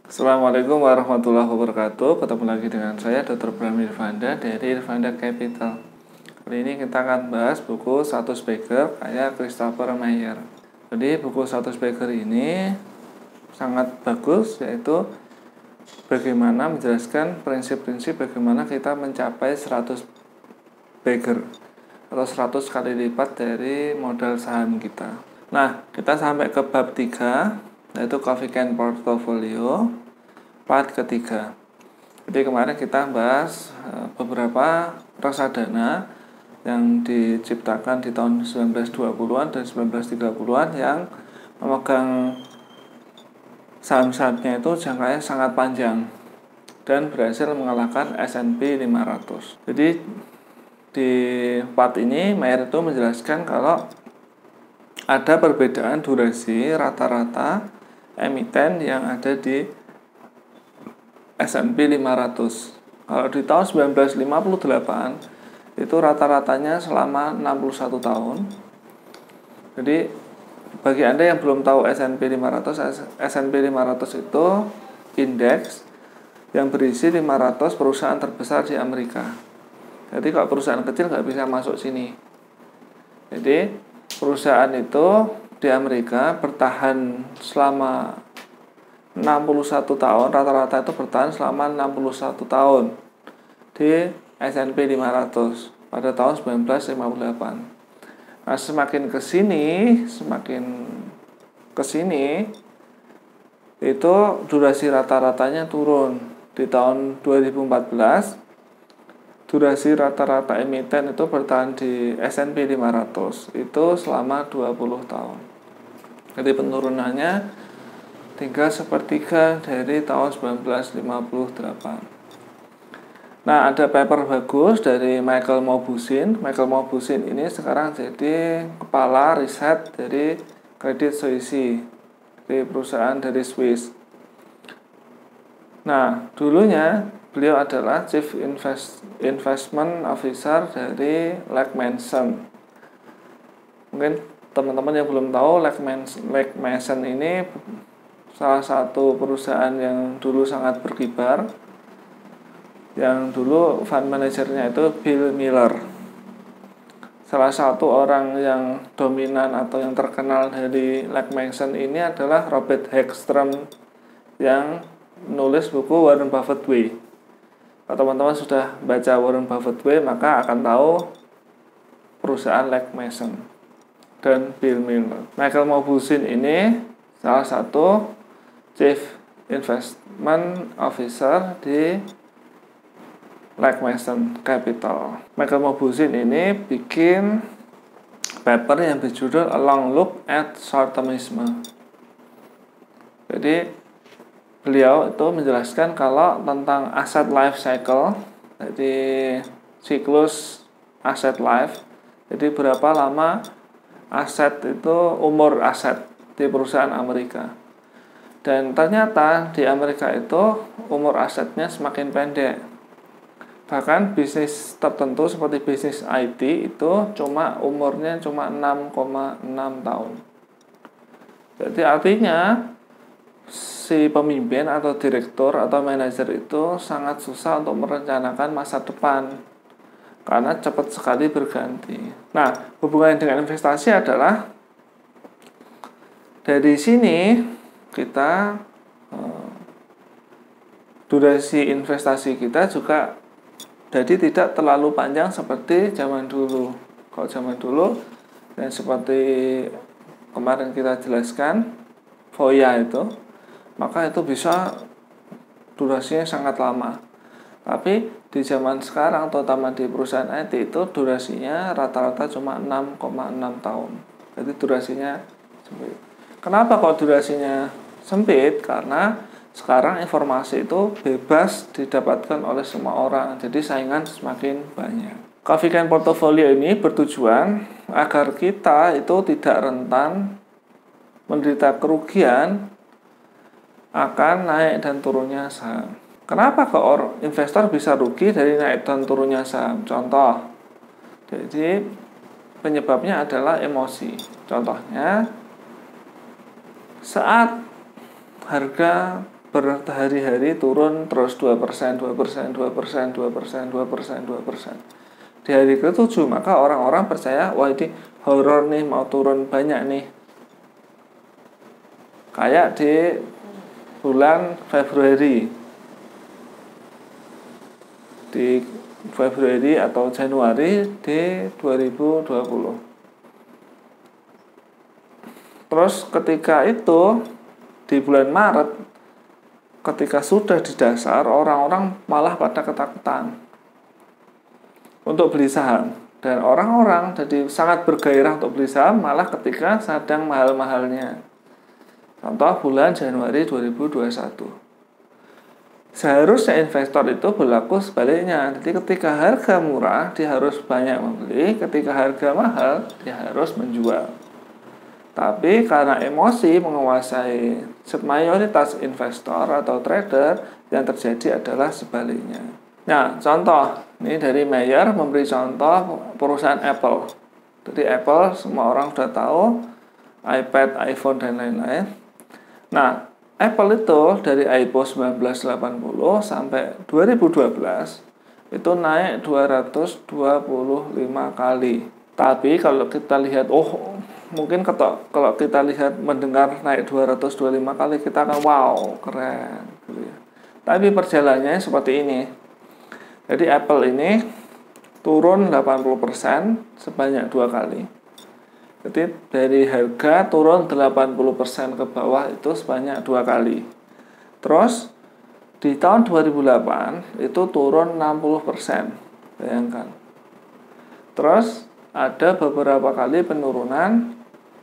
Assalamualaikum warahmatullahi wabarakatuh. Ketemu lagi dengan saya Dr. Bram Irvanda dari Irvanda Capital. Kali ini kita akan bahas buku 100 Bagger karya Christopher Meyer. Jadi buku 100 Bagger ini sangat bagus, yaitu bagaimana menjelaskan prinsip-prinsip bagaimana kita mencapai 100 Bagger atau 100 kali lipat dari modal saham kita. Nah, kita sampai ke bab 3, yaitu Coffee Can Portfolio part ketiga. Jadi kemarin kita bahas beberapa reksadana yang diciptakan di tahun 1920-an dan 1930-an yang memegang saham-sahamnya itu jangkanya sangat panjang dan berhasil mengalahkan S&P 500. Jadi di part ini Meyer itu menjelaskan kalau ada perbedaan durasi rata-rata emiten yang ada di S&P 500. Kalau di tahun 1958 itu rata-ratanya selama 61 tahun. Jadi bagi Anda yang belum tahu S&P 500 itu indeks yang berisi 500 perusahaan terbesar di Amerika. Jadi kalau perusahaan kecil nggak bisa masuk sini. Jadi perusahaan itu di Amerika bertahan selama 61 tahun, rata-rata itu bertahan selama 61 tahun di S&P 500 pada tahun 1958. Nah, semakin ke sini itu durasi rata-ratanya turun. Di tahun 2014 durasi rata-rata emiten itu bertahan di S&P 500 itu selama 20 tahun. Jadi penurunannya tinggal sepertiga dari tahun 1958. Nah, ada paper bagus dari Michael Mauboussin. Michael Mauboussin ini sekarang jadi kepala riset dari Credit Suisse, di perusahaan dari Swiss. Nah, dulunya beliau adalah Chief Investment Officer dari Legg Mason. Mungkin teman-teman yang belum tahu, Legg Mason ini salah satu perusahaan yang dulu sangat berkibar, yang dulu fund manajernya itu Bill Miller. Salah satu orang yang dominan atau yang terkenal dari Legg Mason ini adalah Robert Hagstrom yang menulis buku Warren Buffett Way. Kalau teman-teman sudah baca Warren Buffett Way, maka akan tahu perusahaan Legg Mason dan Bill Miller. Michael Mauboussin ini salah satu Chief Investment Officer di Legg Mason Capital. Michael Mauboussin ini bikin paper yang berjudul A Long Look at Short-Termism. Jadi beliau itu menjelaskan kalau tentang asset life cycle, jadi siklus aset life. Jadi berapa lama aset itu, umur aset di perusahaan Amerika. Dan ternyata di Amerika itu umur asetnya semakin pendek. Bahkan bisnis tertentu seperti bisnis IT itu umurnya cuma 6,6 tahun. Jadi artinya si pemimpin atau direktur atau manajer itu sangat susah untuk merencanakan masa depan karena cepat sekali berganti. Nah, hubungannya dengan investasi adalah dari sini kita durasi investasi kita juga jadi tidak terlalu panjang seperti zaman dulu. Kalau zaman dulu dan seperti kemarin kita jelaskan Voya itu, maka itu bisa durasinya sangat lama. Tapi di zaman sekarang, terutama di perusahaan IT itu durasinya rata-rata cuma 6,6 tahun. Jadi durasinya sempit. Kenapa kok durasinya sempit? Karena sekarang informasi itu bebas didapatkan oleh semua orang, jadi saingan semakin banyak. Coffee Can Portfolio ini bertujuan agar kita itu tidak rentan menderita kerugian akan naik dan turunnya saham. Kenapa kok investor bisa rugi dari naik dan turunnya saham? Contoh, jadi penyebabnya adalah emosi. Contohnya, saat harga berhari-hari turun terus 2%, 2%, 2%, 2%, 2%, 2%. Di hari ke-7 maka orang-orang percaya, wah ini horor nih, mau turun banyak nih. Kayak di bulan Februari. Di Februari atau Januari di 2020. Terus ketika itu di bulan Maret, ketika sudah di dasar, orang-orang malah pada ketakutan untuk beli saham. Dan orang-orang jadi sangat bergairah untuk beli saham malah ketika sedang mahal-mahalnya. Contoh bulan Januari 2021. Seharusnya investor itu berlaku sebaliknya. Jadi ketika harga murah, dia harus banyak membeli. Ketika harga mahal, dia harus menjual. Tapi karena emosi menguasai mayoritas investor atau trader, yang terjadi adalah sebaliknya. Nah, contoh, ini dari Mayer memberi contoh perusahaan Apple. Jadi Apple semua orang sudah tahu, iPad, iPhone, dan lain-lain. Nah, Apple itu dari IPO 1980 sampai 2012 itu naik 225 kali. Tapi kalau kita lihat, mungkin kalau kita lihat mendengar naik 225 kali, kita akan wow, keren gitu ya. Tapi perjalanannya seperti ini. Jadi Apple ini turun 80% sebanyak 2 kali. Jadi dari harga turun 80% ke bawah itu sebanyak 2 kali. Terus di tahun 2008 itu turun 60%. Bayangkan. Terus ada beberapa kali penurunan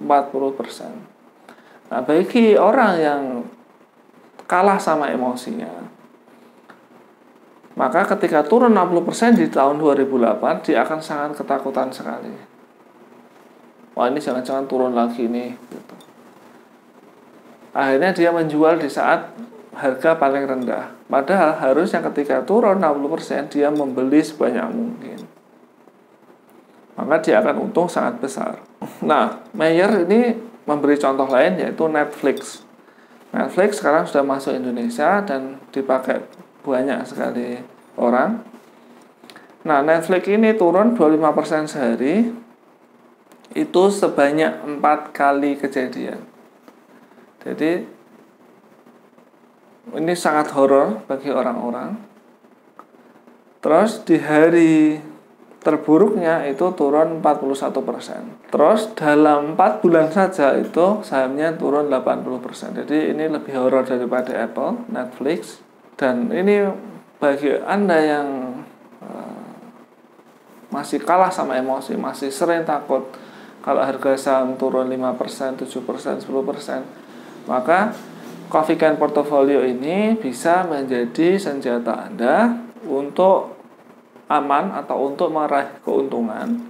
40%. Nah, bagi orang yang kalah sama emosinya, maka ketika turun 60% di tahun 2008, dia akan sangat ketakutan sekali. Wah, ini jangan-jangan turun lagi nih. Gitu. Akhirnya dia menjual di saat harga paling rendah. Padahal harusnya ketika turun 60%, dia membeli sebanyak mungkin. Maka dia akan untung sangat besar. Nah, Mayer ini memberi contoh lain yaitu Netflix. Netflix sekarang sudah masuk Indonesia dan dipakai banyak sekali orang. Nah, Netflix ini turun 25% sehari. Itu sebanyak 4 kali kejadian. Jadi ini sangat horor bagi orang-orang. Terus di hari terburuknya itu turun 41%. Terus dalam 4 bulan saja itu sahamnya turun 80%. Jadi ini lebih horor daripada Apple, Netflix. Dan ini bagi Anda yang masih kalah sama emosi, masih sering takut kalau harga saham turun 5%, 7%, 10%, maka Coffee Can Portfolio ini bisa menjadi senjata Anda untuk aman atau untuk meraih keuntungan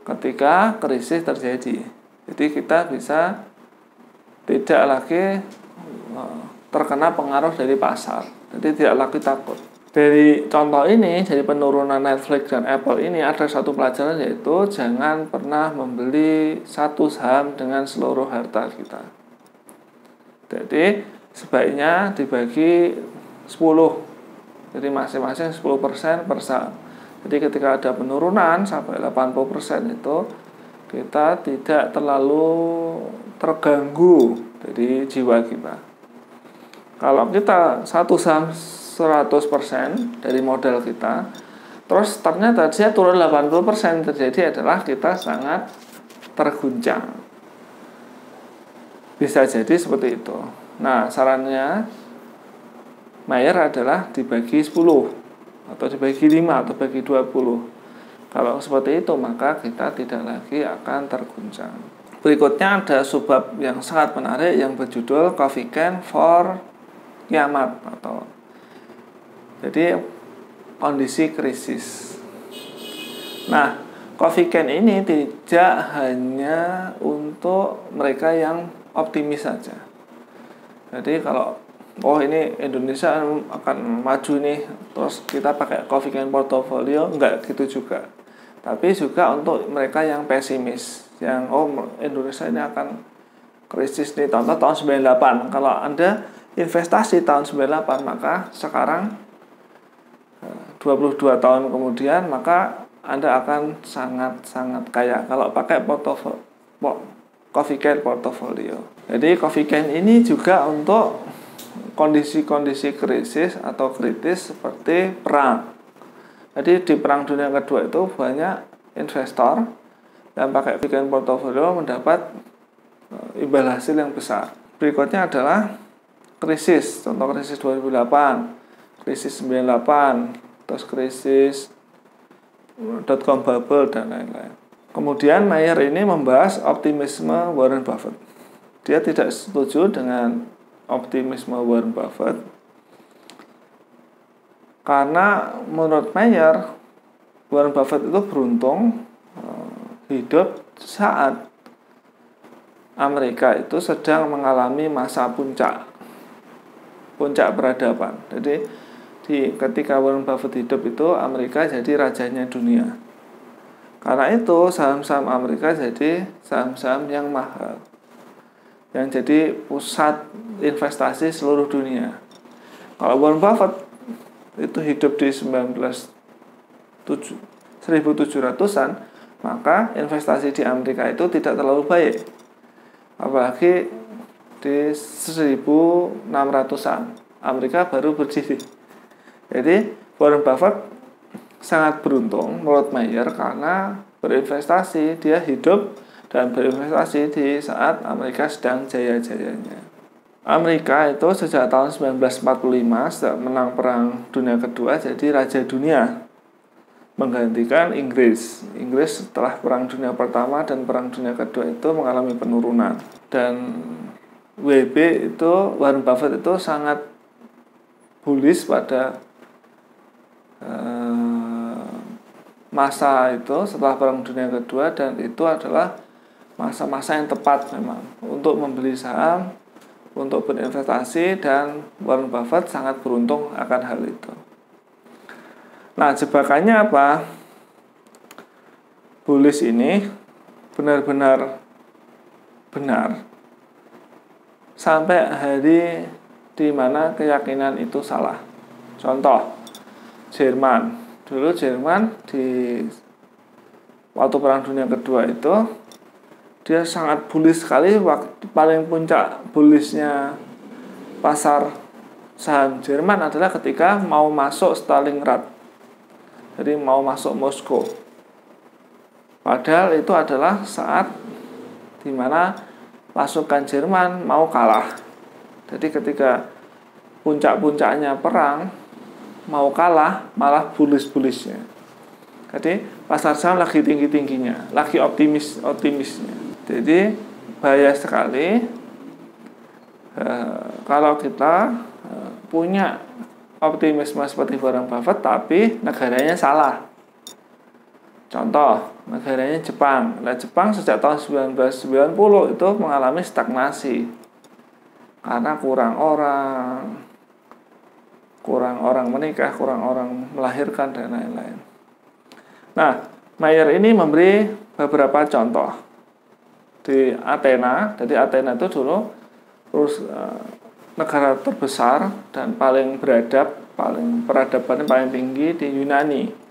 ketika krisis terjadi. Jadi kita bisa tidak lagi terkena pengaruh dari pasar. Jadi tidak lagi takut. Dari contoh ini, dari penurunan Netflix dan Apple ini ada satu pelajaran, yaitu jangan pernah membeli satu saham dengan seluruh harta kita. Jadi sebaiknya dibagi 10. Jadi masing-masing 10% per saham. Jadi ketika ada penurunan sampai 80% itu kita tidak terlalu terganggu dari jiwa kita. Kalau kita satu saham 100% dari modal kita, terus ternyata dia turun 80%, terjadi adalah kita sangat terguncang. Bisa jadi seperti itu. Nah, sarannya Mayer adalah dibagi 10 atau dibagi 5 atau dibagi 20. Kalau seperti itu maka kita tidak lagi akan terguncang. Berikutnya ada subbab yang sangat menarik yang berjudul Coffee Can for Kiamat, atau jadi kondisi krisis. Nah, Coffee Can ini tidak hanya untuk mereka yang optimis saja. Jadi kalau ini Indonesia akan maju nih, terus kita pakai Coffee Can Portfolio, enggak gitu juga. Tapi juga untuk mereka yang pesimis, yang Indonesia ini akan krisis nih, tahun 98. Kalau Anda investasi tahun 98, maka sekarang 22 tahun kemudian maka Anda akan sangat-sangat kaya kalau pakai Coffee Can portofolio. Jadi Coffee Can ini juga untuk kondisi-kondisi krisis atau kritis seperti perang. Jadi di Perang Dunia Kedua itu banyak investor yang pakai Coffee Can portofolio mendapat imbal hasil yang besar. Berikutnya adalah krisis, contoh krisis 2008, krisis 98, terus krisis .com bubble dan lain-lain. Kemudian Mayer ini membahas optimisme Warren Buffett. Dia tidak setuju dengan optimisme Warren Buffett karena menurut Mayer, Warren Buffett itu beruntung hidup saat Amerika itu sedang mengalami masa puncak peradaban. Jadi ketika Warren Buffett hidup itu Amerika jadi rajanya dunia. Karena itu saham-saham Amerika jadi saham-saham yang mahal, yang jadi pusat investasi seluruh dunia. Kalau Warren Buffett itu hidup di 1700-an, maka investasi di Amerika itu tidak terlalu baik. Apalagi di 1600-an Amerika baru berdiri. Jadi Warren Buffett sangat beruntung menurut Mayer karena berinvestasi, dia hidup dan berinvestasi di saat Amerika sedang jaya-jayanya. Amerika itu sejak tahun 1945 sejak menang Perang Dunia Kedua jadi raja dunia, menggantikan Inggris. Inggris setelah Perang Dunia Pertama dan Perang Dunia Kedua itu mengalami penurunan. Dan WB itu, Warren Buffett itu sangat bullish pada masa itu setelah Perang Dunia Kedua, dan itu adalah masa-masa yang tepat memang untuk membeli saham, untuk berinvestasi, dan Warren Buffett sangat beruntung akan hal itu. Nah, jebakannya apa? Bullish ini benar-benar benar sampai hari di mana keyakinan itu salah. Contoh, Jerman. Dulu Jerman di waktu Perang Dunia Kedua itu dia sangat bullish sekali. Waktu paling puncak bullishnya pasar saham Jerman adalah ketika mau masuk Stalingrad, jadi mau masuk Moskow. Padahal itu adalah saat dimana pasukan Jerman mau kalah. Jadi ketika puncak-puncaknya perang mau kalah, malah bullish-bullishnya. Jadi pasar saham lagi tinggi-tingginya, lagi optimisnya. Jadi bahaya sekali kalau kita punya optimisme seperti Warren Buffett tapi negaranya salah. Contoh, negaranya Jepang. Nah, Jepang sejak tahun 1990 itu mengalami stagnasi karena kurang orang menikah, kurang orang melahirkan, dan lain-lain. Nah, Mayer ini memberi beberapa contoh di Athena. Jadi Athena itu dulu negara terbesar dan paling beradab, peradabannya paling tinggi di Yunani.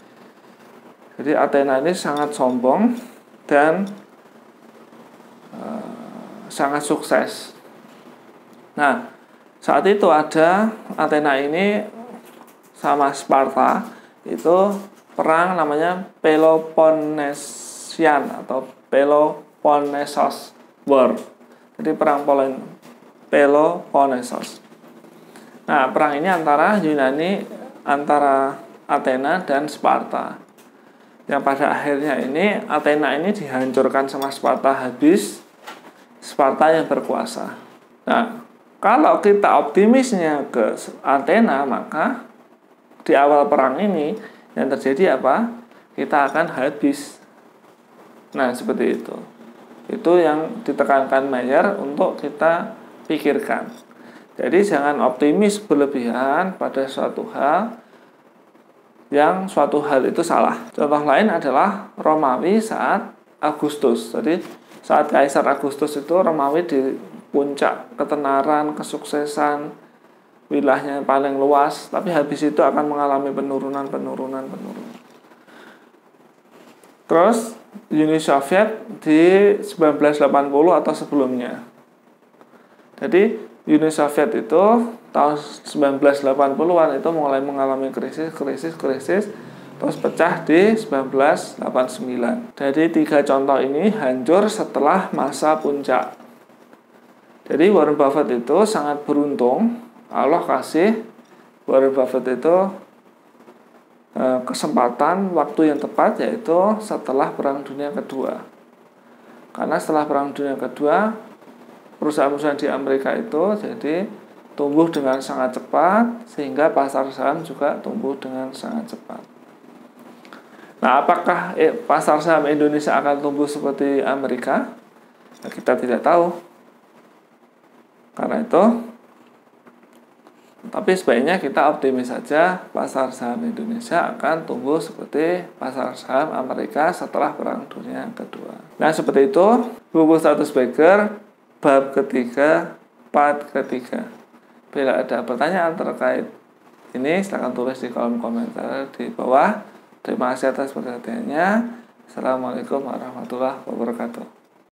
Jadi Athena ini sangat sombong dan sangat sukses. Nah, saat itu ada Athena ini sama Sparta itu perang namanya Peloponnesian atau Peloponnesos War. Jadi perang Peloponnesos. Nah, perang ini antara Athena dan Sparta. Yang pada akhirnya ini Athena ini dihancurkan sama Sparta habis, Sparta yang berkuasa. Nah, kalau kita optimisnya ke Athena, maka di awal perang ini yang terjadi apa? Kita akan habis. Nah, seperti itu. Itu yang ditekankan Mayer untuk kita pikirkan. Jadi jangan optimis berlebihan pada suatu hal yang suatu hal itu salah. Contoh lain adalah Romawi saat Agustus. Jadi saat Kaisar Agustus itu Romawi di puncak ketenaran, kesuksesan, wilayahnya paling luas, tapi habis itu akan mengalami penurunan. Terus Uni Soviet di 1980 atau sebelumnya. Jadi Uni Soviet itu tahun 1980-an itu mulai mengalami krisis, terus pecah di 1989. Jadi 3 contoh ini hancur setelah masa puncak. Jadi Warren Buffett itu sangat beruntung, Allah kasih Warren Buffett itu kesempatan waktu yang tepat, yaitu setelah Perang Dunia Kedua. Karena setelah Perang Dunia Kedua, perusahaan-perusahaan di Amerika itu jadi tumbuh dengan sangat cepat, sehingga pasar saham juga tumbuh dengan sangat cepat. Nah, apakah pasar saham Indonesia akan tumbuh seperti Amerika? Nah, kita tidak tahu. Karena itu, tapi sebaiknya kita optimis saja pasar saham Indonesia akan tumbuh seperti pasar saham Amerika setelah Perang Dunia Kedua. Nah, seperti itu buku Status Baker bab ketiga, part ketiga. Bila ada pertanyaan terkait ini, silakan tulis di kolom komentar di bawah. Terima kasih atas perhatiannya. Assalamualaikum warahmatullahi wabarakatuh.